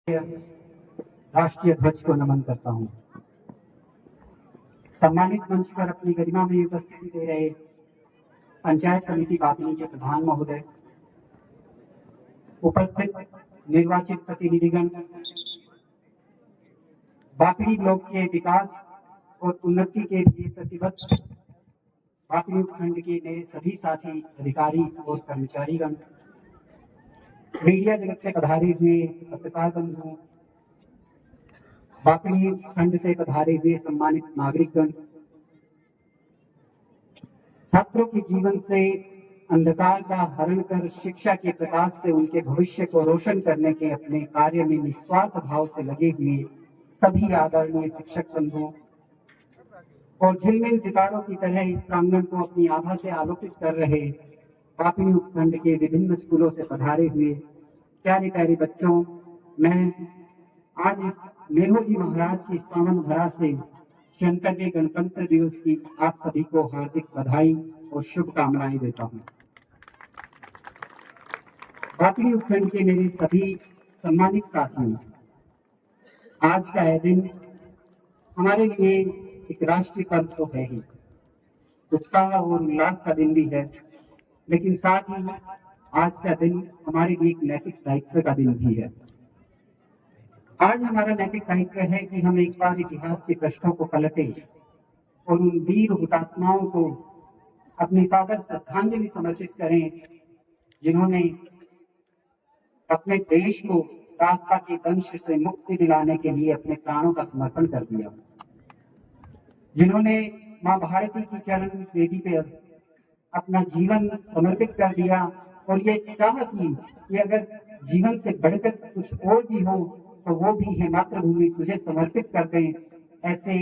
राष्ट्रीय ध्वज को नमन करता हूं। सम्मानित मंच पर अपनी गरिमा में उपस्थिति दे रहे पंचायत समिति बापनी के प्रधान महोदय, उपस्थित निर्वाचित प्रतिनिधिगण, बापनी ब्लॉक के विकास और उन्नति के लिए प्रतिबद्ध बापनी उपखंड के मेरे सभी साथी अधिकारी और कर्मचारीगण, मीडिया जगत से पधारे हुए पत्रकार बंधुओं, बापनी खंड से पधारे हुए सम्मानित नागरिकगण, छात्रों के जीवन से अंधकार का हरण कर शिक्षा के प्रकाश से उनके भविष्य को रोशन करने के अपने कार्य में निस्वार्थ भाव से लगे हुए सभी आदरणीय शिक्षक बंधुओं और झिलमिल सितारों की तरह इस प्रांगण को अपनी आभा से आलोकित कर रहे बापनी उपखंड के विभिन्न स्कूलों से पधारे हुए प्यारे प्यारे बच्चों, मैं आज इस नेहरू जी महाराज की इस पावन धरा से 76वें गणतंत्र दिवस की आप सभी को हार्दिक बधाई और शुभकामनाएं देता हूं। बापनी उपखंड के मेरे सभी सम्मानित साथियों, आज का यह दिन हमारे लिए एक राष्ट्रीय पर्व तो है ही, उत्साह और उल्लास का दिन भी है, लेकिन साथ ही आज का दिन हमारे लिए एक नैतिक दायित्व का दिन भी है। आज हमारा नैतिक दायित्व है कि हम एक बार इतिहास के पृष्ठों को पलटें और उन वीर हुतात्माओं को अपनी सादर श्रद्धांजलि समर्पित करें, जिन्होंने अपने देश को दासता के दंश से मुक्ति दिलाने के लिए अपने प्राणों का समर्पण कर दिया, जिन्होंने मां भारती की चरण वेदी पे अपना जीवन समर्पित कर दिया और ये चाह की कि अगर जीवन से बढ़कर कुछ और भी हो तो वो भी है मातृभूमि तुझे समर्पित कर दें। ऐसे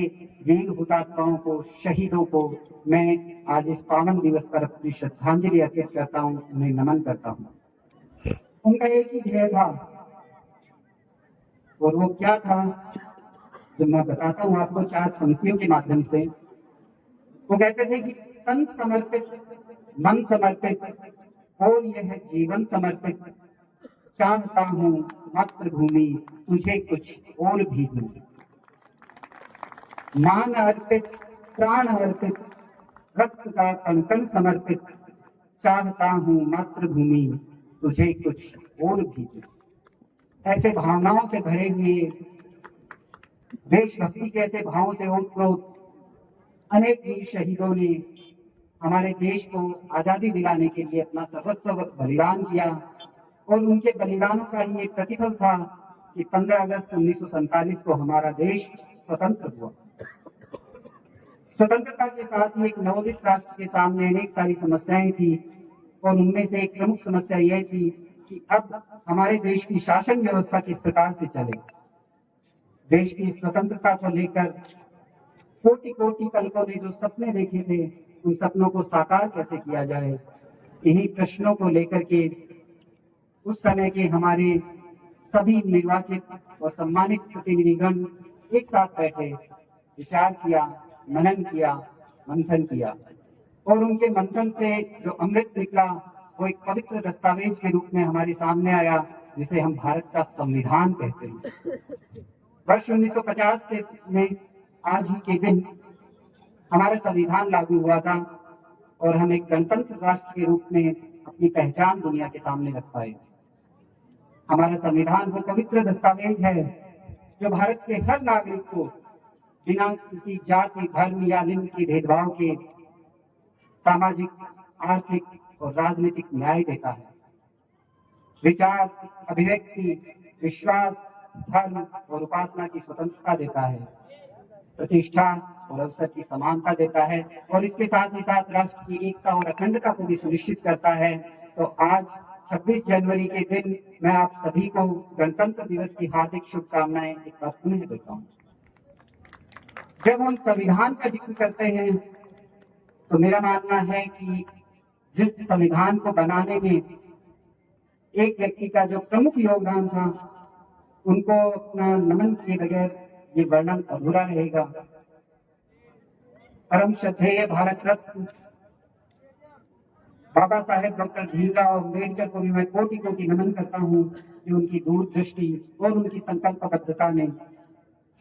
वीर हुतात्माओं को, शहीदों को मैं आज इस पावन दिवस पर अपनी श्रद्धांजलि अर्पित करता हूँ, उन्हें नमन करता हूँ। उनका एक ही ध्येय था और वो क्या था, जो मैं बताता हूँ आपको 4 पंक्तियों के माध्यम से। वो कहते थे कि तन समर्पित, मन समर्पित और यह जीवन समर्पित, चाहता हूँ मातृभूमि तुझे कुछ और भी दूं। मान अर्पित, प्राण अर्पित, रक्त का कण कण समर्पित, चाहता हूँ मातृभूमि तुझे कुछ और भी दूं। ऐसे भावनाओं से भरे हुए, देशभक्ति के ऐसे भावों से ओतप्रोत अनेक वीर शहीदों ने हमारे देश को आजादी दिलाने के लिए अपना सर्वस्व बलिदान किया और उनके बलिदानों का ही एक प्रतिफल था कि 15 अगस्त 1947 को हमारा देश स्वतंत्र हुआ। स्वतंत्रता के साथ ही एक नवोदित राष्ट्र के सामने अनेक सारी समस्याएं थी और उनमें से एक प्रमुख समस्या यह थी कि अब हमारे देश की शासन व्यवस्था किस प्रकार से चले। देश की स्वतंत्रता को लेकर कोटि कोटि कल्पों ने जो सपने देखे थे, उन सपनों को साकार कैसे किया जाए, इन्हीं प्रश्नों को लेकर के उस समय के हमारे सभी निर्वाचित और सम्मानित प्रतिनिधिगण एक साथ बैठे, विचार किया, मनन किया, मंथन किया और उनके मंथन से जो अमृत निकला वो एक पवित्र दस्तावेज के रूप में हमारे सामने आया, जिसे हम भारत का संविधान कहते हैं। वर्ष 1950 में आज ही के दिन हमारा संविधान लागू हुआ था और हम एक गणतंत्र राष्ट्र के रूप में अपनी पहचान दुनिया के सामने रख पाए। हमारा संविधान वो पवित्र दस्तावेज है जो भारत के हर नागरिक को बिना किसी जाति, धर्म या लिंग के भेदभाव के सामाजिक, आर्थिक और राजनीतिक न्याय देता है। विचार, अभिव्यक्ति, विश्वास, धर्म और उपासना की स्वतंत्रता देता है, प्रतिष्ठा और अवसर की समानता देता है और इसके साथ ही साथ राष्ट्र की एकता और अखंडता को भी सुनिश्चित करता है। तो आज 26 जनवरी के दिन मैं आप सभी को गणतंत्र दिवस की हार्दिक शुभकामनाएं एक बार पुनः देता हूँ। जब हम संविधान का जिक्र करते हैं तो मेरा मानना है कि जिस संविधान को बनाने में एक व्यक्ति का जो प्रमुख योगदान था, उनको अपना नमन किए बगैर ये वर्णन अधूरा रहेगा। परम श्रद्धेय भारत रत्न बाबा साहेब डॉक्टर भीमराव अम्बेडकर को भी मैं कोटि कोटि नमन करता हूँ कि उनकी दूरदृष्टि और उनकी संकल्पबद्धता ने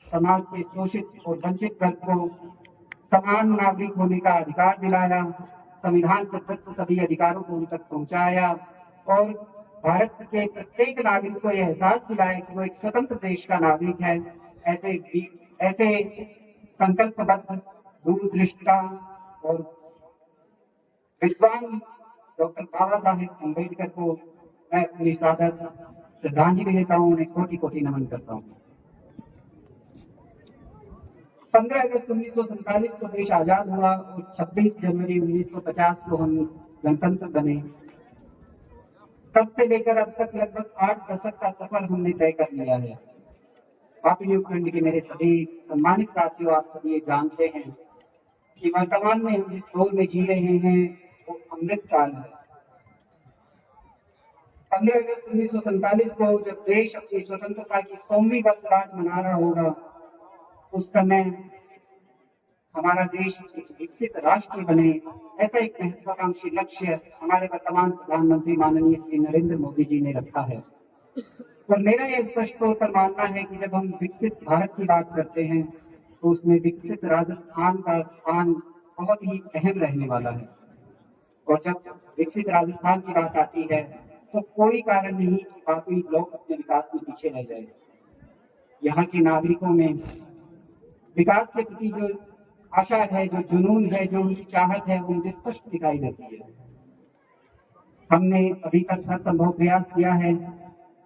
समाज के शोषित और वंचित वर्ग को समान नागरिक होने का अधिकार दिलाया, संविधान प्रदत्त सभी अधिकारों को उन तक पहुंचाया और भारत के प्रत्येक नागरिक को यह एहसास दिलाया कि वो एक स्वतंत्र देश का नागरिक है। ऐसे संकल्पबद्ध दूरदृष्टा और विद्वान डॉक्टर बाबा साहेब अम्बेडकर को मैं अपनी सादर श्रद्धांजलि देता हूँ, उन्हें कोटि कोटि नमन करता हूँ। 15 अगस्त 1947 को देश आजाद हुआ और 26 जनवरी 1950 को हम गणतंत्र बने। तब से लेकर अब तक लगभग 8 दशक का सफर हमने तय कर लिया है। पापी उपखंड के मेरे सभी सम्मानित साथियों, आप सभी ये जानते हैं कि वर्तमान में हम जिस दौर में जी रहे हैं वो अमृत काल है। 15 अगस्त 1947 को जब देश अपनी स्वतंत्रता की 100वीं वर्षगांठ मना रहा होगा, उस समय हमारा देश एक विकसित राष्ट्र बने, ऐसा एक महत्वाकांक्षी लक्ष्य हमारे वर्तमान प्रधानमंत्री माननीय श्री नरेंद्र मोदी जी ने रखा है। और मेरा यह स्पष्ट तौर पर मानना है कि जब हम विकसित भारत की बात करते हैं तो उसमें विकसित राजस्थान का स्थान बहुत ही अहम रहने वाला है। और जब विकसित राजस्थान की बात आती है तो कोई कारण नहीं कि बाकी लोग अपने विकास में पीछे रह जाए। यहाँ के नागरिकों में विकास के प्रति जो आशा है, जो जुनून है, जो उनकी चाहत है, वो मुझे स्पष्ट दिखाई देती है। हमने अभी तक हर संभव प्रयास किया है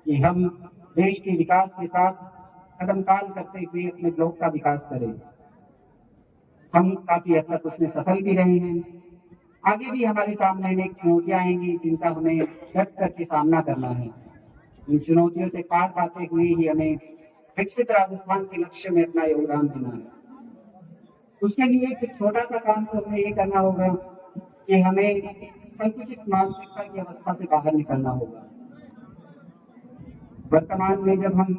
कि हम देश के विकास के साथ कदम ताल करते हुए अपने ब्लॉक का विकास करें। हम काफी हद तक उसमें सफल भी रहे हैं। आगे भी हमारे सामने अनेक चुनौतियां आएंगी जिनका हमें डट करके सामना करना है। इन चुनौतियों से पार पाते हुए ही हमें विकसित राजस्थान के लक्ष्य में अपना योगदान देना है। उसके लिए एक छोटा सा काम तो हमें ये करना होगा कि हमें संकुचित मानसिकता की अवस्था से बाहर निकलना होगा। वर्तमान में जब हम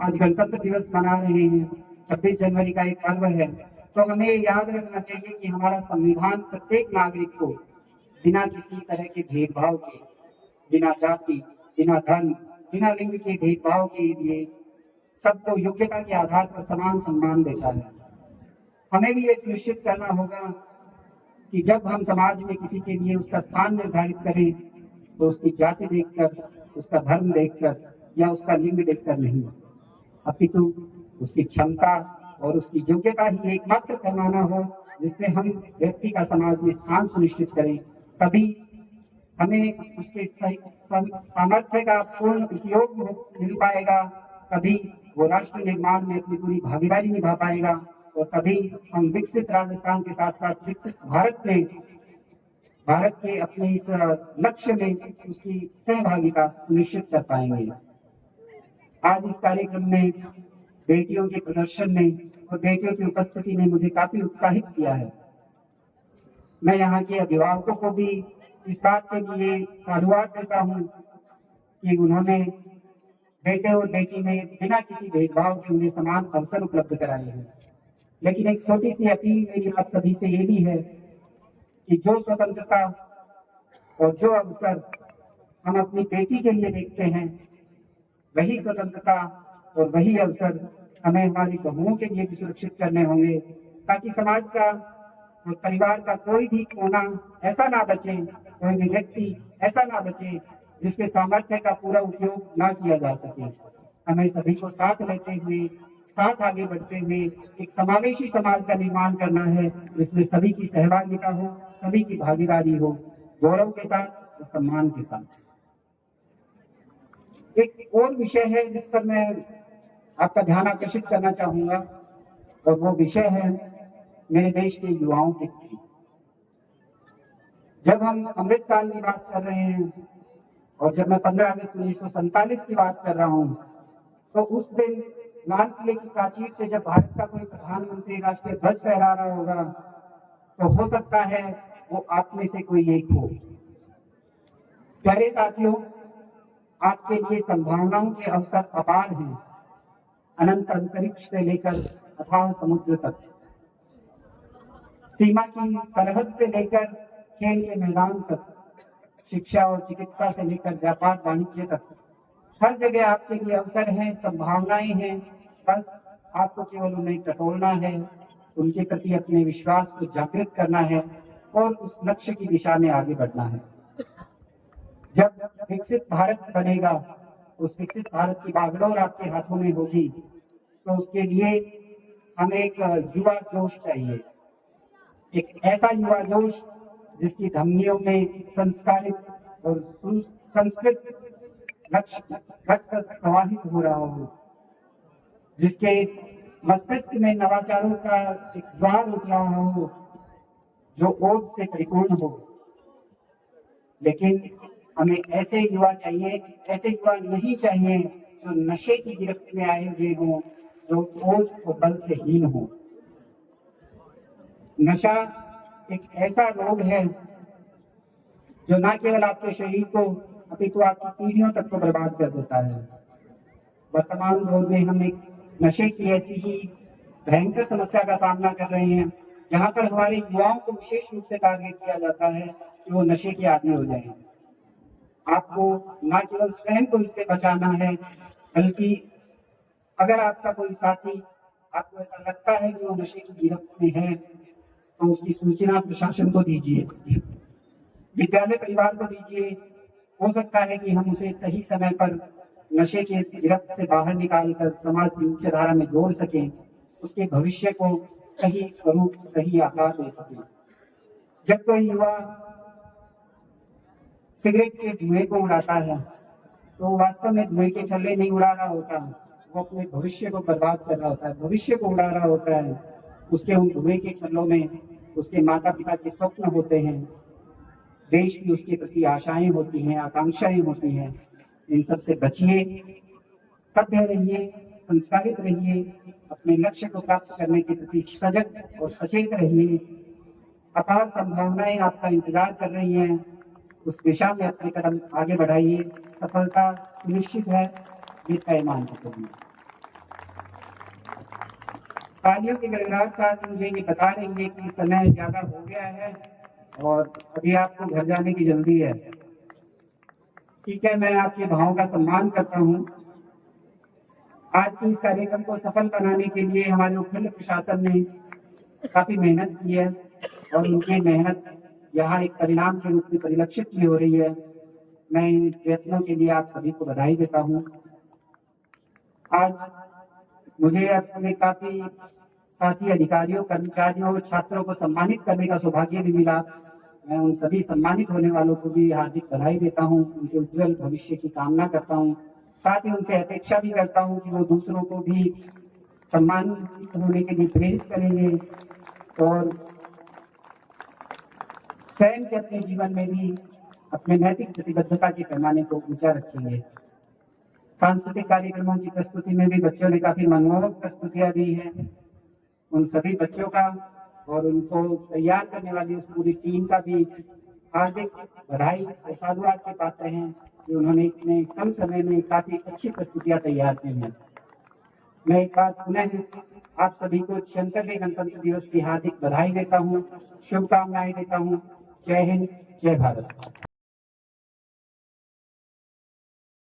आज गणतंत्र दिवस मना रहे हैं, 26 जनवरी का एक पर्व है, तो हमें याद रखना चाहिए कि हमारा संविधान प्रत्येक नागरिक को बिना किसी तरह के भेदभाव के, बिना जाति, बिना धर्म, बिना लिंग के भेदभाव के लिए सबको योग्यता के आधार पर समान सम्मान देता है। हमें भी ये सुनिश्चित करना होगा कि जब हम समाज में किसी के लिए उसका स्थान निर्धारित करें तो उसकी जाति देखकर, उसका धर्म देखकर या उसका लिंग देखकर नहीं, अपितु उसकी क्षमता और उसकी योग्यता ही एकमात्र पैमाना हो जिससे हम व्यक्ति का समाज में स्थान सुनिश्चित करें। तभी हमें उसके सामर्थ्य का पूर्ण उपयोग मिल पाएगा, तभी वो राष्ट्र निर्माण में अपनी पूरी भागीदारी निभा पाएगा और तभी हम विकसित राजस्थान के साथ साथ विकसित भारत के अपने इस लक्ष्य में उसकी सहभागिता सुनिश्चित कर पाएंगे। आज इस कार्यक्रम में बेटियों के प्रदर्शन ने और बेटियों की उपस्थिति ने मुझे काफी उत्साहित किया है। मैं यहाँ के अभिभावकों को भी इस बात के लिए साधुवाद देता हूँ कि उन्होंने बेटे और बेटी में बिना किसी भेदभाव के उन्हें समान अवसर उपलब्ध कराए हैं। लेकिन एक छोटी सी अपील मेरी आप सभी से ये भी है कि जो स्वतंत्रता और जो अवसर हम अपनी बेटी के लिए देखते हैं, वही स्वतंत्रता और वही अवसर हमें हमारी बहुओं के लिए भी सुरक्षित करने होंगे, ताकि समाज का और परिवार का कोई भी कोना ऐसा ना बचे, कोई भी व्यक्ति ऐसा ना बचे जिसके सामर्थ्य का पूरा उपयोग ना किया जा सके। हमें सभी को साथ लेते हुए, साथ आगे बढ़ते हुए एक समावेशी समाज का निर्माण करना है जिसमें सभी की सहभागिता हो, सभी की भागीदारी हो, गौरव के साथ और सम्मान के साथ। एक और विषय है जिस पर मैं आपका ध्यान आकर्षित करना चाहूंगा और वो विषय है मेरे देश के युवाओं के प्रति। जब हम अमृतकाल की बात कर रहे हैं और जब मैं 15 अगस्त 1947 की बात कर रहा हूँ, तो उस दिन लाल किले की प्राचीर से जब भारत का कोई प्रधानमंत्री राष्ट्रीय ध्वज फहरा रहा होगा तो हो सकता है वो आप में से कोई एक हो। प्यारे साथियों, आपके लिए संभावनाओं के अवसर अपार हैं, अनंत अंतरिक्ष से लेकर अथाह समुद्र तक, सीमा की सरहद से लेकर खेल के मैदान तक, शिक्षा और चिकित्सा से लेकर व्यापार वाणिज्य तक, हर जगह आपके लिए अवसर हैं, संभावनाएं हैं। बस आपको केवल उन्हें टटोलना है, उनके प्रति अपने विश्वास को जागृत करना है और उस लक्ष्य की दिशा में आगे बढ़ना है। जब विकसित भारत बनेगा, उस विकसित भारत की बागडोर आपके हाथों में होगी, तो उसके लिए हमें एक युवा जोश चाहिए, एक ऐसा युवा जोश जिसकी धमनियों में संस्कारित और संस्कृत लक्ष्य रक्त प्रवाहित हो रहा हो, जिसके मस्तिष्क में नवाचारों का एक ज्वार उठ रहा हो, जो ओज से परिपूर्ण हो। लेकिन हमें ऐसे युवा चाहिए, ऐसे युवा नहीं चाहिए जो नशे की गिरफ्त में आए हुए हों, जो ओज और बल से हीन हो। नशा एक ऐसा रोग है जो न केवल आपके शरीर को अपितु आपकी पीढ़ियों तक को बर्बाद कर देता है। वर्तमान दौर में हम एक नशे की ऐसी ही भयंकर समस्या का सामना कर रहे हैं, जहां पर हमारे युवाओं को विशेष रूप से टारगेट किया जाता है कि वो नशे के आदी हो जाएं। आपको न केवल स्वयं को इससे बचाना है, बल्कि अगर आपका कोई साथी आपको ऐसा लगता है कि वो नशे की गिरफ्त में है, तो उसकी सूचना प्रशासन को दीजिए, विद्यालय परिवार को दीजिए। हो सकता है कि हम उसे सही समय पर नशे के गिरफ्त से बाहर निकालकर समाज की मुख्य धारा में जोड़ सकें, उसके भविष्य को सही स्वरूप, सही आकार दे सकें। जब कोई युवा सिगरेट के धुएं को उड़ाता है, तो वास्तव में धुएं के छल्ले नहीं उड़ा रहा होता, वो अपने भविष्य को बर्बाद कर रहा होता है, भविष्य को उड़ा रहा होता है। उसके उन धुएं के छल्लों में उसके माता पिता के स्वप्न होते हैं, देश की उसके प्रति आशाएं होती हैं, आकांक्षाएं होती हैं। इन सब से बचिए, सभ्य रहिए, संस्कारित रहिए, अपने लक्ष्य को प्राप्त करने के प्रति सजग और सचेत रहिए। अपार संभावनाएं आपका इंतजार कर रही हैं, उस दिशा में अपने कदम आगे बढ़ाइए। सफलता निश्चित है, ये तय मान सकते। तालियों की गड़गड़ाहट साथ मुझे ये बता रही है कि समय ज्यादा हो गया है और अभी आपको घर जाने की जल्दी है। ठीक है, मैं आपके भावों का सम्मान करता हूँ। आज की इस कार्यक्रम को सफल बनाने के लिए हमारे उपखंड प्रशासन ने काफी मेहनत की है और उनकी मेहनत यहाँ एक परिणाम के रूप में परिलक्षित भी हो रही है। मैं इन प्रयत्नों के लिए आप सभी को बधाई देता हूँ। आज मुझे अपने काफी साथी अधिकारियों, कर्मचारियों और छात्रों को सम्मानित करने का सौभाग्य भी मिला। मैं उन सभी सम्मानित होने वालों को भी हार्दिक बधाई देता हूँ, उनके उज्जवल भविष्य की कामना करता हूँ। साथ ही उनसे अपेक्षा भी करता हूँ कि वो दूसरों को भी सम्मानित होने के लिए प्रेरित करेंगे और स्वयं के अपने जीवन में भी अपने नैतिक प्रतिबद्धता के पैमाने को ऊंचा रखेंगे। सांस्कृतिक कार्यक्रमों की प्रस्तुति में भी बच्चों ने काफी मनमोहक प्रस्तुतियां दी हैं। उन सभी बच्चों का और उनको तैयार करने वाली उस पूरी टीम का भी हार्दिक बधाई और साधुवाद के पात्र हैं कि उन्होंने इतने कम समय में काफी अच्छी प्रस्तुतियां तैयार की हैं। मैं एक बार पुनः आप सभी को 76वें गणतंत्र दिवस की हार्दिक बधाई देता हूँ, शुभकामनाएं देता हूँ। जय हिंद, जय भारत।